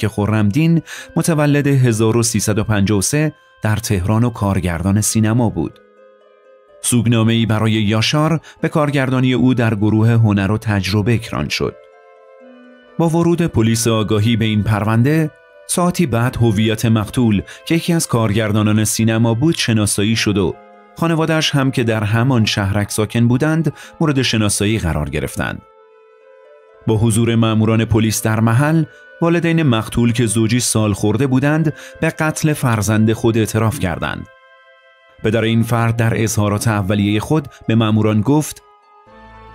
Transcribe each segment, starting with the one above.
خرمدین متولد 1353 در تهران و کارگردان سینما بود. سوگنامه‌ای برای یاشار به کارگردانی او در گروه هنر و تجربه اکران شد. با ورود پلیس آگاهی به این پرونده، ساعتی بعد هویت مقتول که یکی از کارگردانان سینما بود شناسایی شد و خانواده‌اش هم که در همان شهرک ساکن بودند مورد شناسایی قرار گرفتند. با حضور ماموران پلیس در محل، والدین مقتول که زوجی سال خورده بودند به قتل فرزند خود اعتراف کردند. پدر این فرد در اظهارات اولیه خود به ماموران گفت: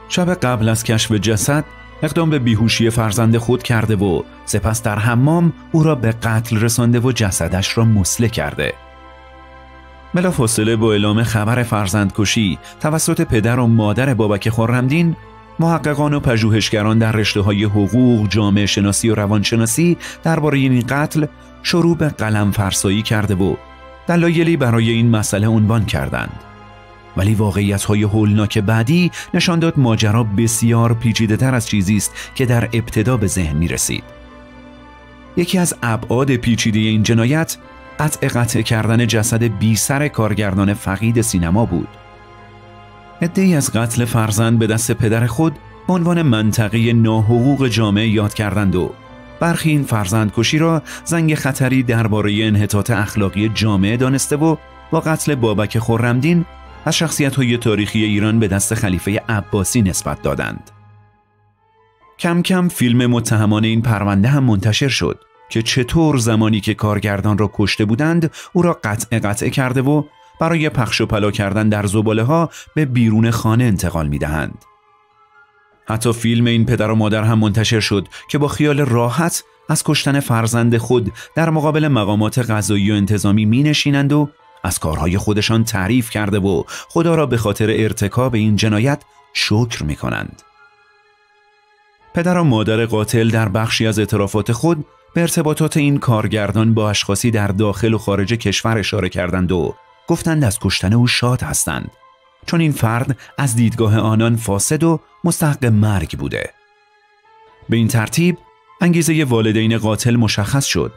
شب قبل از کشف جسد اقدام به بیهوشی فرزند خود کرده و سپس در حمام او را به قتل رسانده و جسدش را مسله کرده. بلافاصله با اعلام خبر فرزندکشی توسط پدر و مادر بابک خرمدین، محققان و پژوهشگران در رشته‌های حقوق، جامعه شناسی و روانشناسی درباره این قتل شروع به قلم فرسایی کرده و دلایلی برای این مسئله عنوان کردند. ولی واقعیت‌های هولناک بعدی نشان داد ماجرا بسیار پیچیده‌تر از چیزی است که در ابتدا به ذهن می‌رسید. یکی از ابعاد پیچیده این جنایت قطع کردن جسد بی سر کارگردان فقید سینما بود. عده‌ای از قتل فرزند به دست پدر خود به عنوان منطقه ناحقوق جامعه یاد کردند و برخی این فرزندکشی را زنگ خطری درباره انحطاط اخلاقی جامعه دانسته و با قتل بابک خرمدین از شخصیت‌های تاریخی ایران به دست خلیفه عباسی نسبت دادند. کم کم فیلم متهمان این پرونده هم منتشر شد که چطور زمانی که کارگردان را کشته بودند او را قطع کرده و برای پخش و پلا کردن در زباله‌ها به بیرون خانه انتقال می‌دهند. حتی فیلم این پدر و مادر هم منتشر شد که با خیال راحت از کشتن فرزند خود در مقابل مقامات قضایی و انتظامی می‌نشینند و از کارهای خودشان تعریف کرده و خدا را به خاطر ارتکاب این جنایت شکر می‌کنند. پدر و مادر قاتل در بخشی از اعترافات خود به ارتباطات این کارگردان با اشخاصی در داخل و خارج کشور اشاره کردند و گفتند از کشتن او شاد هستند، چون این فرد از دیدگاه آنان فاسد و مستحق مرگ بوده. به این ترتیب انگیزه والدین قاتل مشخص شد.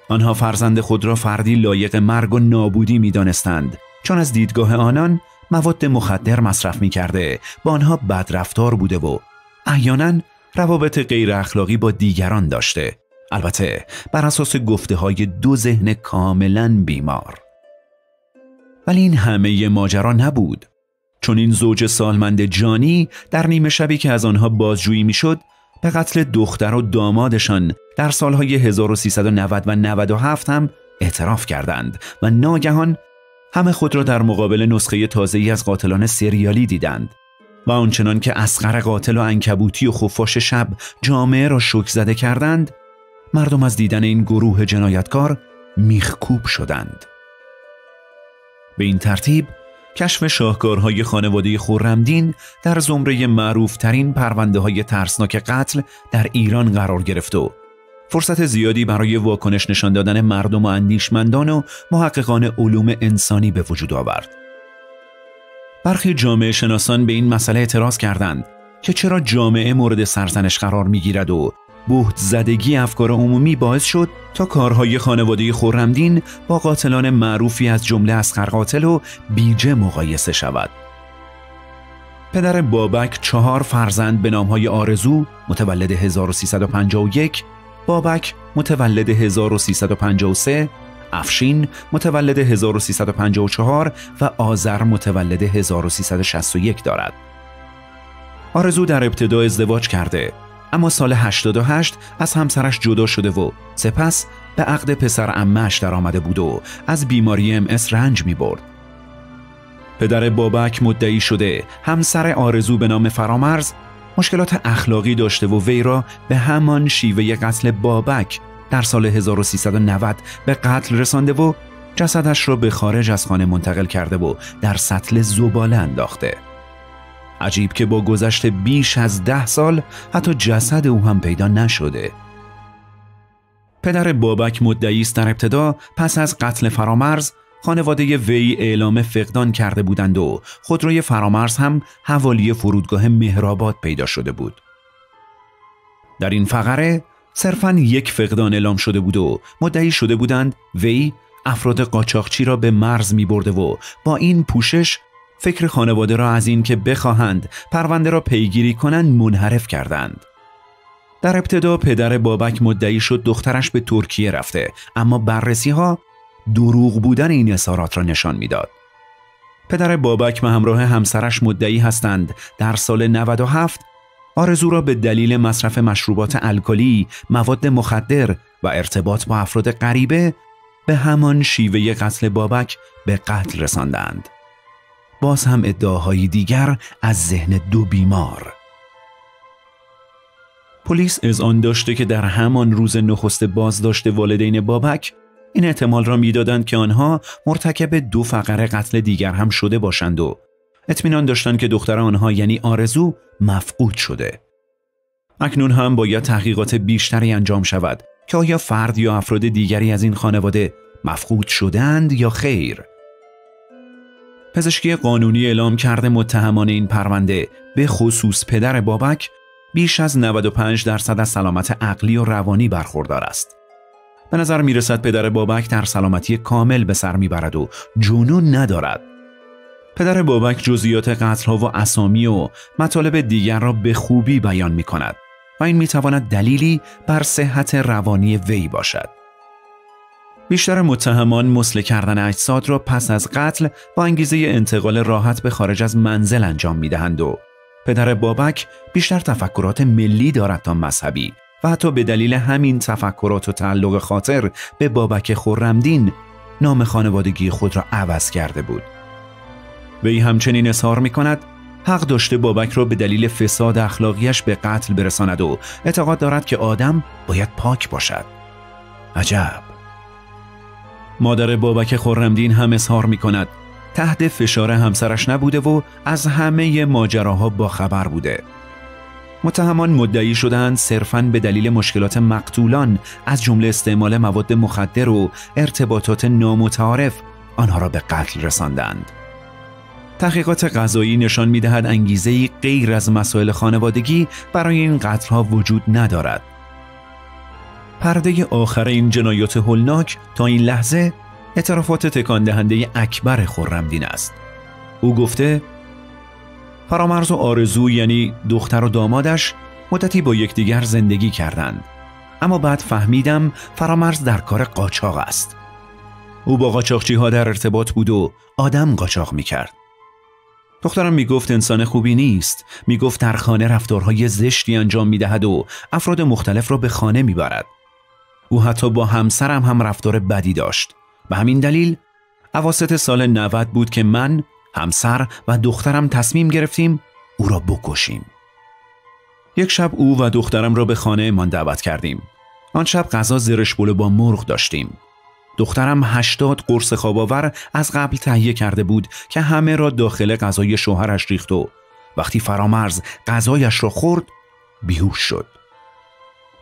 آنها فرزند خود را فردی لایق مرگ و نابودی می دانستند، چون از دیدگاه آنان مواد مخدر مصرف می کرده، با آنها بدرفتار بوده و احیانا روابط غیر اخلاقی با دیگران داشته، البته بر اساس گفته های دو ذهن کاملا بیمار. ولی این همه ماجرا نبود، چون این زوج سالمند جانی در نیمه شبی که از آنها بازجویی می شد به قتل دختر و دامادشان در سالهای 1390 و 97 هم اعتراف کردند و ناگهان همه خود را در مقابل نسخه تازه‌ای از قاتلان سریالی دیدند و آنچنان که اصغر قاتل و عنکبوتی و خفاش شب جامعه را شوک زده کردند، مردم از دیدن این گروه جنایتکار میخکوب شدند. به این ترتیب کشف شاهکارهای خانواده خرمدین در زمره معروفترین پرونده‌های ترسناک قتل در ایران قرار گرفت و فرصت زیادی برای واکنش نشان دادن مردم و اندیشمندان و محققان علوم انسانی به وجود آورد. برخی جامعه شناسان به این مسئله اعتراض کردند که چرا جامعه مورد سرزنش قرار می‌گیرد و بهت زدگی افکار عمومی باعث شد تا کارهای خانواده خرمدین با قاتلان معروفی از جمله اصغر قاتل و بیجه مقایسه شود. پدر بابک 4 فرزند به نامهای آرزو متولد 1351، بابک متولد 1353، افشین متولد 1354 و آذر متولد 1361 دارد. آرزو در ابتدا ازدواج کرده، اما سال 88 از همسرش جدا شده و سپس به عقد پسر عمه‌اش در آمده بود و از بیماری MS رنج می برد. پدر بابک مدعی شده همسر آرزو به نام فرامرز مشکلات اخلاقی داشته و وی را به همان شیوه قتل بابک در سال 1390 به قتل رسانده و جسدش را به خارج از خانه منتقل کرده و در سطل زباله انداخته. عجیب که با گذشت بیش از 10 سال حتی جسد او هم پیدا نشده. پدر بابک مدعی است در ابتدا پس از قتل فرامرز خانواده وی اعلام فقدان کرده بودند و خودروی فرامرز هم حوالی فرودگاه مهرآباد پیدا شده بود. در این فقره صرفاً یک فقدان اعلام شده بود و مدعی شده بودند وی افراد قاچاقچی را به مرز می برده و با این پوشش فکر خانواده را از این که بخواهند پرونده را پیگیری کنند منحرف کردند. در ابتدا پدر بابک مدعی شد دخترش به ترکیه رفته، اما بررسی ها دروغ بودن این اظهارات را نشان میداد. پدر بابک به همراه همسرش مدعی هستند در سال 97 آرزو را به دلیل مصرف مشروبات الکلی، مواد مخدر و ارتباط با افراد غریبه به همان شیوه قتل بابک به قتل رساندند. باز هم ادعاهای دیگر از ذهن دو بیمار. پلیس اذعان داشته که در همان روز نخست بازداشت والدین بابک این احتمال را میدادند که آنها مرتکب 2 فقره قتل دیگر هم شده باشند و اطمینان داشتند که دختر آنها یعنی آرزو مفقود شده. اکنون هم باید تحقیقات بیشتری انجام شود که آیا فرد یا افراد دیگری از این خانواده مفقود شدند یا خیر. پزشکی قانونی اعلام کرده متهمان این پرونده به خصوص پدر بابک بیش از 95% از سلامت عقلی و روانی برخوردار است. به نظر می رسد پدر بابک در سلامتی کامل به سر می برد و جنون ندارد. پدر بابک جزئیات قتل‌ها و اسامی و مطالب دیگر را به خوبی بیان می کند و این می تواند دلیلی بر صحت روانی وی باشد. بیشتر متهمان مسله کردن اجساد را پس از قتل با انگیزه انتقال راحت به خارج از منزل انجام می دهند و پدر بابک بیشتر تفکرات ملی دارد تا مذهبی و حتی به دلیل همین تفکرات و تعلق خاطر به بابک خرمدین نام خانوادگی خود را عوض کرده بود. وی همچنین اظهار می کند حق داشته بابک را به دلیل فساد اخلاقیش به قتل برساند و اعتقاد دارد که آدم باید پاک باشد. عجب. مادر بابک خرمدین هم اظهار می کند تحت فشار همسرش نبوده و از همه ماجراها باخبر بوده. متهمان مدعی شدند صرفاً به دلیل مشکلات مقتولان از جمله استعمال مواد مخدر و ارتباطات نامتعارف آنها را به قتل رساندند. تحقیقات قضایی نشان می‌دهد انگیزه‌ای غیر از مسائل خانوادگی برای این قتل‌ها وجود ندارد. پرده آخر این جنایات هولناک تا این لحظه اعترافات تکان دهنده اکبر خرمدین است. او گفته فرامرز و آرزو یعنی دختر و دامادش مدتی با یکدیگر زندگی کردند، اما بعد فهمیدم فرامرز در کار قاچاق است. او با قاچاقچی ها در ارتباط بود و آدم قاچاق میکرد. دخترم میگفت انسان خوبی نیست، میگفت در خانه رفتارهای زشتی انجام میدهد و افراد مختلف را به خانه میبرد. او حتی با همسرم هم رفتار بدی داشت. به همین دلیل اواسط سال 90 بود که من، همسر و دخترم تصمیم گرفتیم او را بکشیم. یک شب او و دخترم را به خانه من دعوت کردیم. آن شب غذا زرشبله با مرغ داشتیم. دخترم 80 قرص خواب‌آور از قبل تهیه کرده بود که همه را داخل غذای شوهرش ریخت و وقتی فرامرز غذایش را خورد بیهوش شد.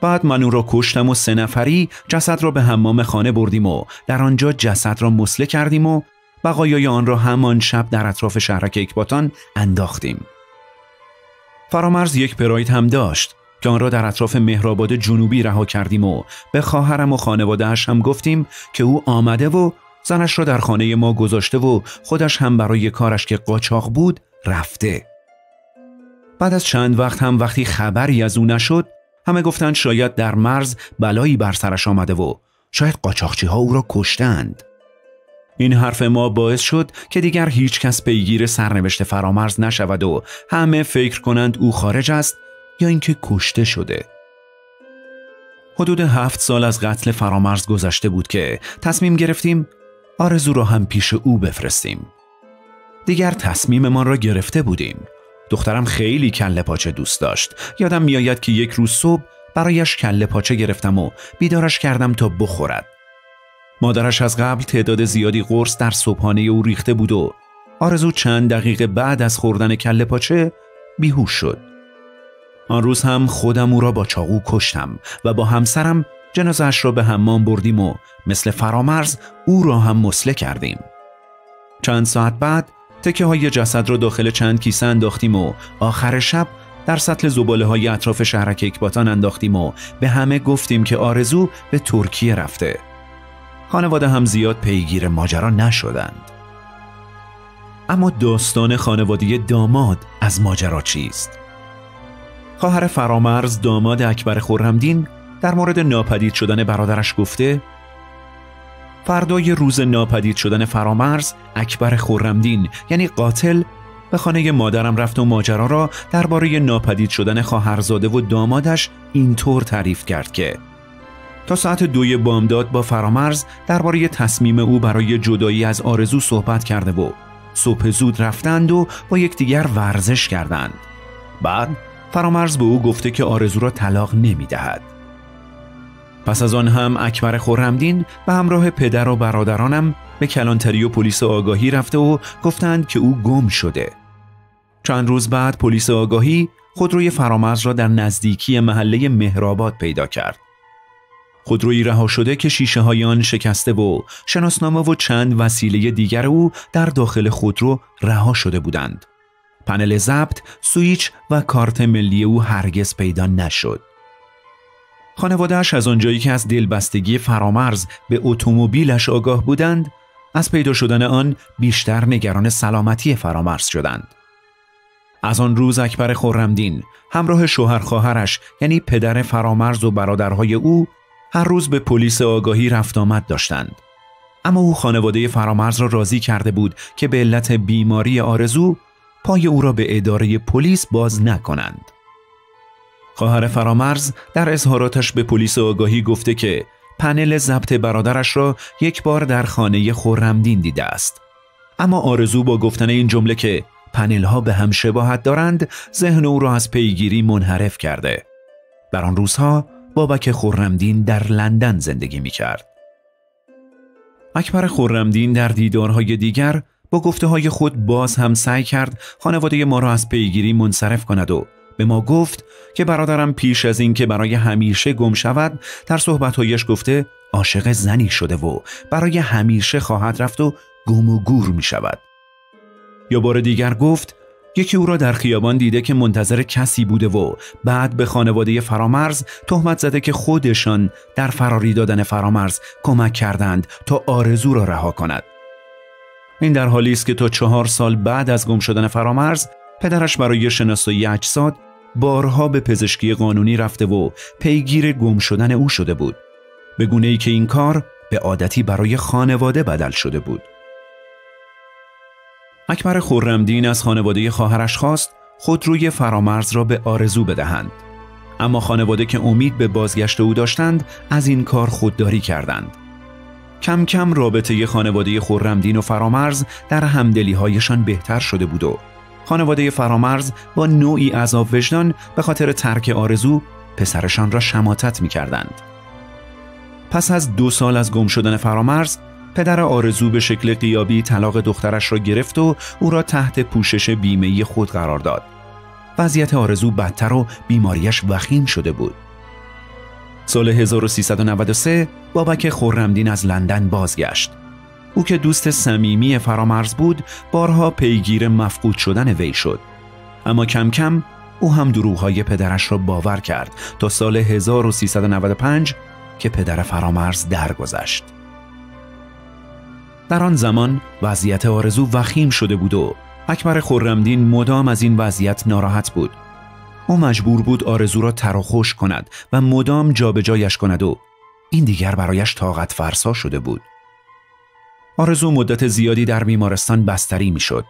بعد من او را کشتم و 3 نفری جسد را به حمام خانه بردیم و در آنجا جسد را مسله کردیم و بقایای آن را همان شب در اطراف شهرک اکباتان انداختیم. فرامرز یک پراید هم داشت که آن را در اطراف مهرآباد جنوبی رها کردیم و به خواهرم و خانواده‌اش هم گفتیم که او آمده و زنش را در خانه ما گذاشته و خودش هم برای کارش که قاچاق بود رفته. بعد از چند وقت هم وقتی خبری از او نشد همه گفتند شاید در مرز بلایی بر سرش آمده و شاید قاچاقچی ها او را کشتند. این حرف ما باعث شد که دیگر هیچ کس پیگیر سرنوشت فرامرز نشود و همه فکر کنند او خارج است یا اینکه کشته شده. حدود 7 سال از قتل فرامرز گذشته بود که تصمیم گرفتیم آرزو را هم پیش او بفرستیم. دیگر تصمیممان را گرفته بودیم. دخترم خیلی کله پاچه دوست داشت. یادم میآید که یک روز صبح برایش کله پاچه گرفتم و بیدارش کردم تا بخورد. مادرش از قبل تعداد زیادی قرص در صبحانه او ریخته بود و آرزو چند دقیقه بعد از خوردن کله پاچه بیهوش شد. آن روز هم خودم او را با چاقو کشتم و با همسرم جنازه‌اش را به حمام بردیم و مثل فرامرز او را هم مسله کردیم. چند ساعت بعد تکه های جسد را داخل چند کیسه انداختیم و آخر شب در سطل زباله‌های اطراف شهرک اکباتان انداختیم و به همه گفتیم که آرزو به ترکیه رفته. خانواده هم زیاد پیگیر ماجرا نشدند. اما داستان خانواده داماد از ماجرا چیست؟ خواهر فرامرز داماد اکبر خرمدین در مورد ناپدید شدن برادرش گفته: فردای روز ناپدید شدن فرامرز، اکبر خرمدین یعنی قاتل به خانه مادرم رفت و ماجرا را درباره ناپدید شدن خواهرزاده و دامادش اینطور تعریف کرد که تا ساعت 2 بامداد با فرامرز درباره تصمیم او برای جدایی از آرزو صحبت کرده و صبح زود رفتند و با یکدیگر ورزش کردند. بعد فرامرز به او گفته که آرزو را طلاق نمی‌دهد. پس از آن هم اکبر خرمدین به همراه پدر و برادرانم به کلانتری و پلیس آگاهی رفته و گفتند که او گم شده. چند روز بعد پلیس آگاهی خودروی فرامرز را در نزدیکی محله مهرآباد پیدا کرد. خودرویی رها شده که شیشه های آن شکسته و شناسنامه و چند وسیله دیگر او در داخل خودرو رها شده بودند. پنل ضبط، سوئیچ و کارت ملی او هرگز پیدا نشد. خانواده‌اش از آنجایی که از دلبستگی فرامرز به اتومبیلش آگاه بودند، از پیدا شدن آن بیشتر نگران سلامتی فرامرز شدند. از آن روز اکبر خرمدین همراه شوهر خواهرش یعنی پدر فرامرز و برادرهای او هر روز به پلیس آگاهی رفت آمد داشتند. اما او خانواده فرامرز را راضی کرده بود که به علت بیماری آرزو پای او را به اداره پلیس باز نکنند. خواهر فرامرز در اظهاراتش به پلیس آگاهی گفته که پنل ضبط برادرش را یک بار در خانه خرمدین دیده است. اما آرزو با گفتن این جمله که پنل ها به هم شباهت دارند ذهن او را از پیگیری منحرف کرده. در آن روزها بابک خرمدین در لندن زندگی می کرد. اکبر خرمدین در دیدارهای دیگر با گفته های خود باز هم سعی کرد خانواده ما را از پیگیری منصرف کند و به ما گفت که برادرم پیش از این که برای همیشه گم شود در صحبتهایش گفته عاشق زنی شده و برای همیشه خواهد رفت و گم و گور می شود. یا بار دیگر گفت یکی او را در خیابان دیده که منتظر کسی بوده و بعد به خانواده فرامرز تهمت زده که خودشان در فراری دادن فرامرز کمک کردند تا آرزو را رها کند. این در حالی است که تا 4 سال بعد از گم شدن فرامرز پدرش برای شناسایی اجساد بارها به پزشکی قانونی رفته و پیگیر گم شدن او شده بود، به گونه‌ای که این کار به عادتی برای خانواده بدل شده بود. اکبر خرمدین از خانواده خواهرش خواست خودروی فرامرز را به آرزو بدهند، اما خانواده که امید به بازگشت او داشتند از این کار خودداری کردند. کم کم رابطه خانواده خرمدین و فرامرز در همدلی‌هایشان بهتر شده بود و خانواده فرامرز با نوعی عذاب وجدان به خاطر ترک آرزو پسرشان را شماتت می‌کردند. پس از 2 سال از گم شدن فرامرز، پدر آرزو به شکل غیابی طلاق دخترش را گرفت و او را تحت پوشش بیمه‌ای خود قرار داد. وضعیت آرزو بدتر و بیماریش وخیم شده بود. سال 1393 بابک خرمدین از لندن بازگشت. او که دوست صمیمی فرامرز بود بارها پیگیر مفقود شدن وی شد، اما کم کم او هم دروغ‌های پدرش را باور کرد تا سال 1395 که پدر فرامرز درگذشت. در آن زمان وضعیت آرزو وخیم شده بود و اکبر خرمدین مدام از این وضعیت ناراحت بود. او مجبور بود آرزو را تر و خشک کند و مدام جابجایش کند و این دیگر برایش طاقت فرسا شده بود. آرزو مدت زیادی در بیمارستان بستری می شد،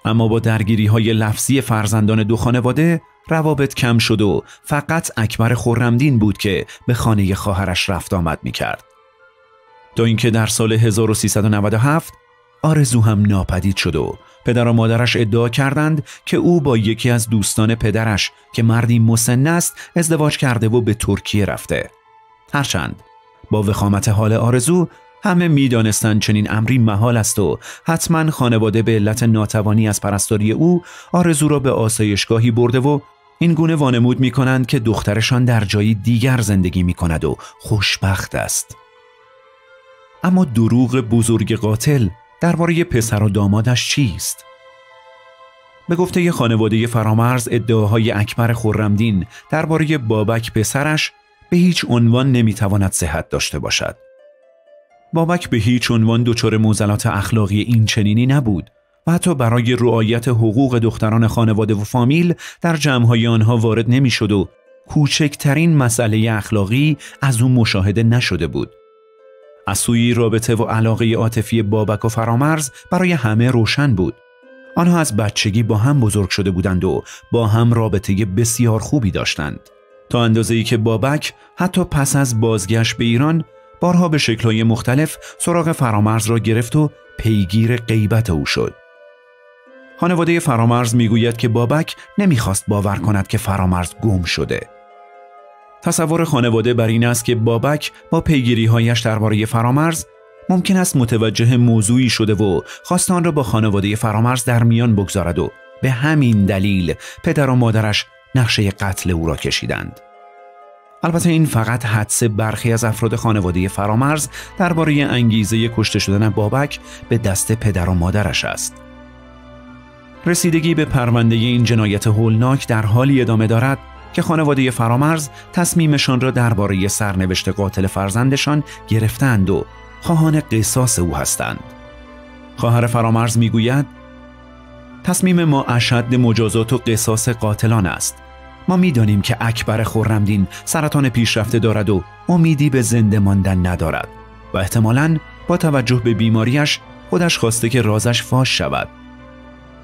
اما با درگیری‌های لفظی فرزندان دو خانواده روابط کم شد و فقط اکبر خرمدین بود که به خانه خواهرش رفت آمد می کرد. تا اینکه در سال 1397 آرزو هم ناپدید شد و پدر و مادرش ادعا کردند که او با یکی از دوستان پدرش که مردی مسن است ازدواج کرده و به ترکیه رفته. هرچند با وخامت حال آرزو همه می دانستند چنین امری محال است و حتما خانواده به علت ناتوانی از پرستاری او آرزو را به آسایشگاهی برده و این گونه وانمود می کنند که دخترشان در جایی دیگر زندگی می کند و خوشبخت است. اما دروغ بزرگ قاتل درباره پسر و دامادش چیست؟ به گفته خانواده فرامرز ادعاهای اکبر خرمدین درباره بابک پسرش به هیچ عنوان نمیتواند صحت داشته باشد. بابک به هیچ عنوان دچار معضلات اخلاقی این چنینی نبود و حتی برای رعایت حقوق دختران خانواده و فامیل در جمع‌های آنها وارد نمی‌شد و کوچکترین مسئله اخلاقی از او مشاهده نشده بود. از سوی رابطه و علاقه عاطفی بابک و فرامرز برای همه روشن بود. آنها از بچگی با هم بزرگ شده بودند و با هم رابطه بسیار خوبی داشتند، تا اندازه‌ای که بابک حتی پس از بازگشت به ایران بارها به شکل‌های مختلف سراغ فرامرز را گرفت و پیگیر غیبت او شد. خانواده فرامرز میگوید که بابک نمیخواست باور کند که فرامرز گم شده. تصور خانواده بر این است که بابک با پیگیری‌هایش درباره فرامرز ممکن است متوجه موضوعی شده و خواست آن را با خانواده فرامرز در میان بگذارد و به همین دلیل پدر و مادرش نقشه قتل او را کشیدند. البته این فقط حدس برخی از افراد خانواده فرامرز درباره انگیزه کشته شدن بابک به دست پدر و مادرش است. رسیدگی به پرونده این جنایت هولناک در حالی ادامه دارد که خانواده فرامرز تصمیمشان را درباره سرنوشت قاتل فرزندشان گرفتند و خواهان قصاص او هستند. خواهر فرامرز میگوید تصمیم ما اشد مجازات و قصاص قاتلان است. ما میدانیم که اکبر خرمدین سرطان پیشرفته دارد و امیدی به زنده ماندن ندارد و احتمالاً با توجه به بیماریش خودش خواسته که رازش فاش شود.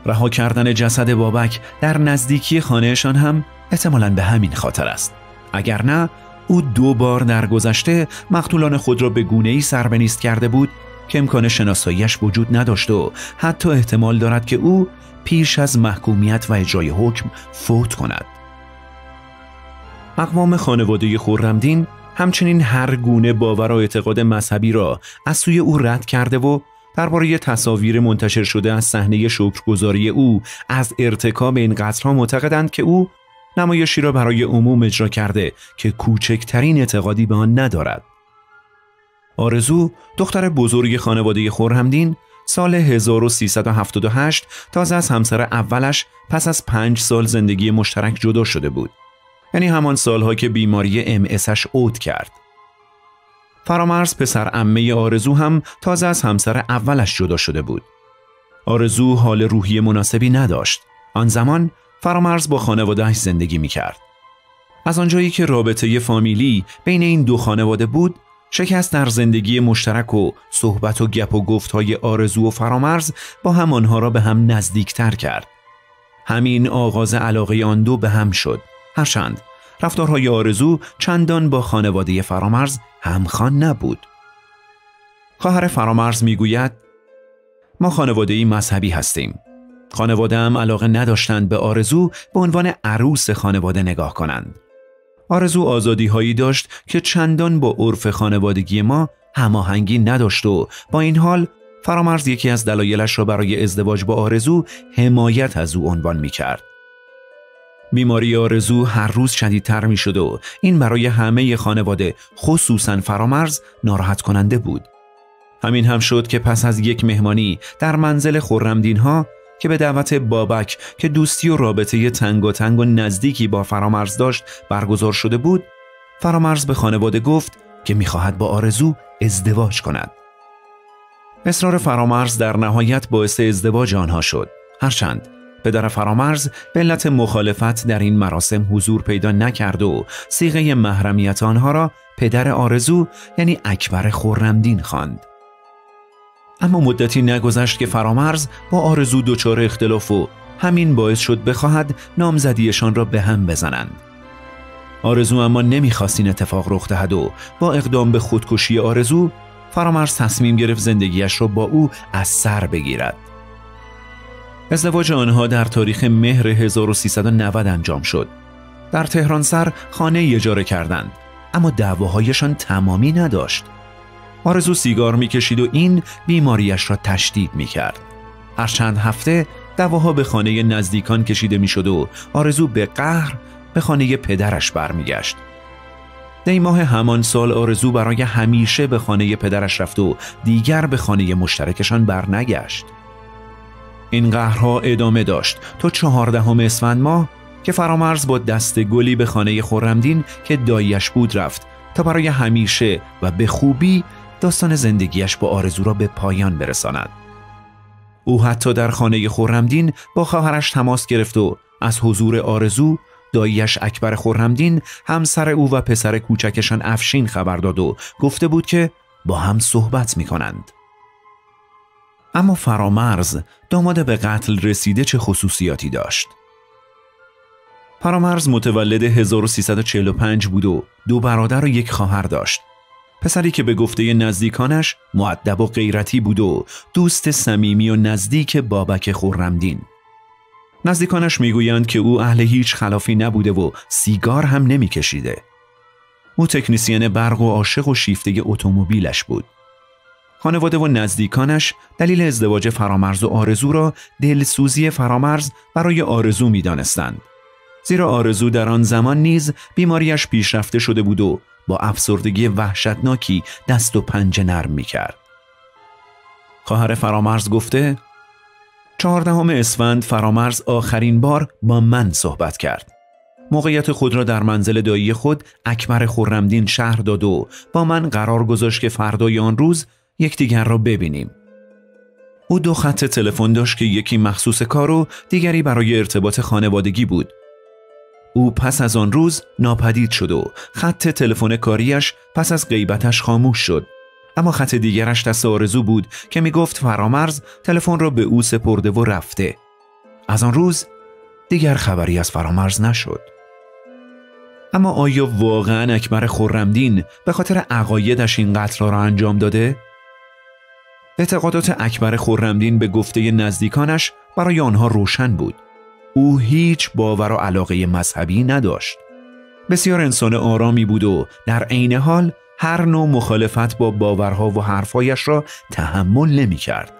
رها کردن جسد بابک در نزدیکی خانهشان هم احتمالاً به همین خاطر است. اگر نه او 2 بار در گذشته مقتولان خود را به گونه‌ای سربنیست کرده بود که امکان شناساییش وجود نداشت و حتی احتمال دارد که او پیش از محکومیت و اجرای حکم فوت کند. اقوام خانواده خرمدین همچنین هر گونه باور و اعتقاد مذهبی را از سوی او رد کرده و درباره تصاویر منتشر شده از صحنه شکرگزاری او از ارتکاب این قتل‌ها معتقدند که او نمایشی را برای عموم اجرا کرده که کوچکترین اعتقادی به آن ندارد. آرزو، دختر بزرگ خانواده خرمدین، سال 1378 تازه از همسر اولش پس از 5 سال زندگی مشترک جدا شده بود. یعنی همان سالها که بیماری MS عود کرد. فرامرز پسر عمه آرزو هم تازه از همسر اولش جدا شده بود. آرزو حال روحی مناسبی نداشت. آن زمان فرامرز با خانواده‌اش زندگی می‌کرد. از آنجایی که رابطه فامیلی بین این 2 خانواده بود، شکست در زندگی مشترک و صحبت و گپ و گفت‌های آرزو و فرامرز با هم آنها را به هم نزدیکتر کرد. همین آغاز علاقه آن 2 به هم شد. هرچند رفتارهای آرزو چندان با خانواده فرامرز همخوان نبود. خواهر فرامرز میگوید ما خانواده‌ای مذهبی هستیم. خانواده هم علاقه نداشتند به آرزو به عنوان عروس خانواده نگاه کنند. آرزو آزادی هایی داشت که چندان با عرف خانوادگی ما هماهنگی نداشت و با این حال فرامرز یکی از دلایلش را برای ازدواج با آرزو حمایت از او عنوان می کرد. بیماری آرزو هر روز شدیدتر می شد و این برای همه خانواده خصوصاً فرامرز ناراحت کننده بود. همین هم شد که پس از یک مهمانی در منزل خرمدین ها که به دعوت بابک که دوستی و رابطه تنگاتنگ و نزدیکی با فرامرز داشت برگزار شده بود، فرامرز به خانواده گفت که می‌خواهد با آرزو ازدواج کند. اصرار فرامرز در نهایت باعث ازدواج آنها شد. هرچند پدر فرامرز به علت مخالفت در این مراسم حضور پیدا نکرد و صیغه محرمیت آنها را پدر آرزو یعنی اکبر خرمدین خواند. اما مدتی نگذشت که فرامرز با آرزو دچار اختلاف و همین باعث شد بخواهد نامزدیشان را به هم بزنند. آرزو اما نمیخواست این اتفاق رخ دهد و با اقدام به خودکشی آرزو فرامرز تصمیم گرفت زندگیش را با او از سر بگیرد. ازدواج آنها در تاریخ مهر 1390 انجام شد. در تهران سر خانه اجاره کردند، اما دعواهایشان تمامی نداشت. آرزو سیگار میکشید و این بیماریش را تشدید میکرد. هر چند هفته دعواها به خانه نزدیکان کشیده میشد و آرزو به قهر به خانه پدرش برمیگشت. دی ماه همان سال آرزو برای همیشه به خانه پدرش رفت و دیگر به خانه مشترکشان برنگشت. این قهرها ادامه داشت تا 14 اسفند ماه که فرامرز با دست گلی به خانه خرمدین که داییش بود رفت تا برای همیشه و به خوبی داستان زندگیش با آرزو را به پایان برساند. او حتی در خانه خرمدین با خواهرش تماس گرفت و از حضور آرزو، داییش اکبر خرمدین، همسر او و پسر کوچکشان افشین خبر داد و گفته بود که با هم صحبت می کنند. اما فرامرز داماد به قتل رسیده چه خصوصیاتی داشت؟ فرامرز متولد 1345 بود و 2 برادر و 1 خواهر داشت. پسری که به گفته نزدیکانش مؤدب و غیرتی بود و دوست صمیمی و نزدیک بابک خرمدین. نزدیکانش میگویند که او اهل هیچ خلافی نبوده و سیگار هم نمیکشیده. او تکنیسین برق و عاشق و شیفته اتومبیلش بود. خانواده و نزدیکانش دلیل ازدواج فرامرز و آرزو را دلسوزی فرامرز برای آرزو می‌دانستند. زیرا آرزو در آن زمان نیز بیماریش پیشرفته شده بود و با افسردگی وحشتناکی دست و پنجه نرم می‌کرد. خواهر فرامرز گفته 14 اسفند فرامرز آخرین بار با من صحبت کرد. موقعیت خود را در منزل دایی خود اکبر خرمدین شهر داد و با من قرار گذاشت که فردای آن روز یکدیگر را ببینیم. او 2 خط تلفن داشت که یکی مخصوص کار و دیگری برای ارتباط خانوادگی بود. او پس از آن روز ناپدید شد و خط تلفن کاریش پس از غیبتش خاموش شد. اما خط دیگرش دست آرزو بود که می گفت فرامرز تلفن را به او سپرده و رفته. از آن روز دیگر خبری از فرامرز نشد. اما آیا واقعا اکبر خرمدین به خاطر عقایدش این قتل را انجام داده؟ اعتقادات اکبر خرمدین به گفته نزدیکانش برای آنها روشن بود. او هیچ باور و علاقه مذهبی نداشت. بسیار انسان آرامی بود و در عین حال هر نوع مخالفت با باورها و حرفایش را تحمل نمی کرد.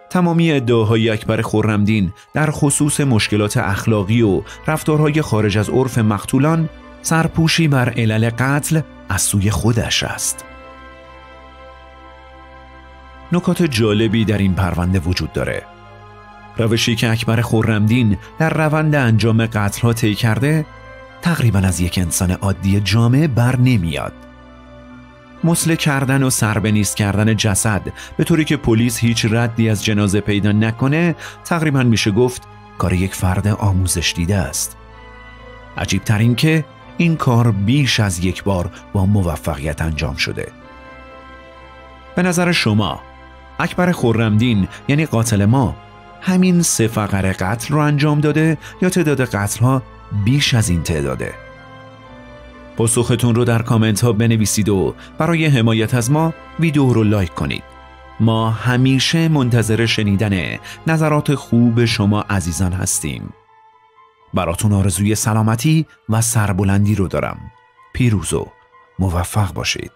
تمامی ادعاهای اکبر خرمدین در خصوص مشکلات اخلاقی و رفتارهای خارج از عرف مقتولان سرپوشی بر علل قتل از سوی خودش است. نکات جالبی در این پرونده وجود داره. روشی که اکبر خرمدین در روند انجام قتل‌ها طی کرده تقریباً از یک انسان عادی جامعه بر نمیاد. مسله کردن و سربنیز کردن جسد به طوری که پلیس هیچ ردی از جنازه پیدا نکنه تقریباً میشه گفت کار یک فرد آموزش دیده است. عجیب تر این که این کار بیش از 1 بار با موفقیت انجام شده. به نظر شما اکبر خرمدین یعنی قاتل ما همین 3 فقره قتل رو انجام داده یا تعداد قتل ها بیش از این تعداده؟ پاسختون رو در کامنت ها بنویسید و برای حمایت از ما ویدیو رو لایک کنید. ما همیشه منتظر شنیدن نظرات خوب شما عزیزان هستیم. براتون آرزوی سلامتی و سربلندی رو دارم. پیروز و موفق باشید.